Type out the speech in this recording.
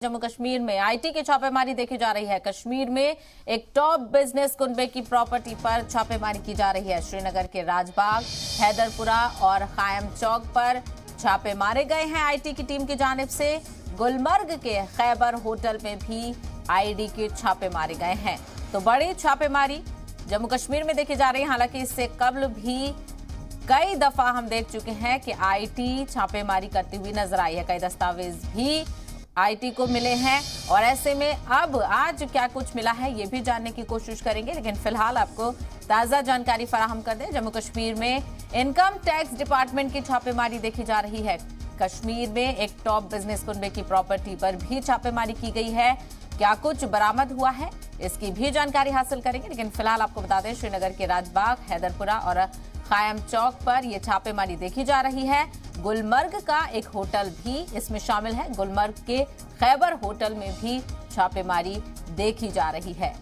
जम्मू कश्मीर में आईटी की छापेमारी देखी जा रही है। कश्मीर में एक टॉप बिजनेस कुनबे की प्रॉपर्टी पर छापेमारी की जा रही है। श्रीनगर के राजबाग, हैदरपुरा और कायम चौक पर छापे मारे गए हैं आईटी की टीम की जानिब से। गुलमर्ग के खैबर होटल में भी आईडी के छापे मारे गए हैं। तो बड़ी छापेमारी जम्मू कश्मीर में देखी जा रही है। हालांकि इससे कबल भी कई दफा हम देख चुके हैं कि आईटी छापेमारी करती हुई नजर आई है। कई दस्तावेज भी आईटी को मिले हैं और ऐसे में अब आज क्या कुछ मिला है ये भी जानने की कोशिश करेंगे। लेकिन फिलहाल आपको ताजा जानकारी फराहम कर दें। जम्मू कश्मीर में इनकम टैक्स डिपार्टमेंट की छापेमारी देखी जा रही है। कश्मीर में एक टॉप बिजनेस कुनबे की प्रॉपर्टी पर भी छापेमारी की गई है। क्या कुछ बरामद हुआ है इसकी भी जानकारी हासिल करेंगे। लेकिन फिलहाल आपको बता दें, श्रीनगर के राजबाग, हैदरपुरा और कायम चौक पर यह छापेमारी देखी जा रही है। गुलमर्ग का एक होटल भी इसमें शामिल है। गुलमर्ग के खैबर होटल में भी छापेमारी देखी जा रही है।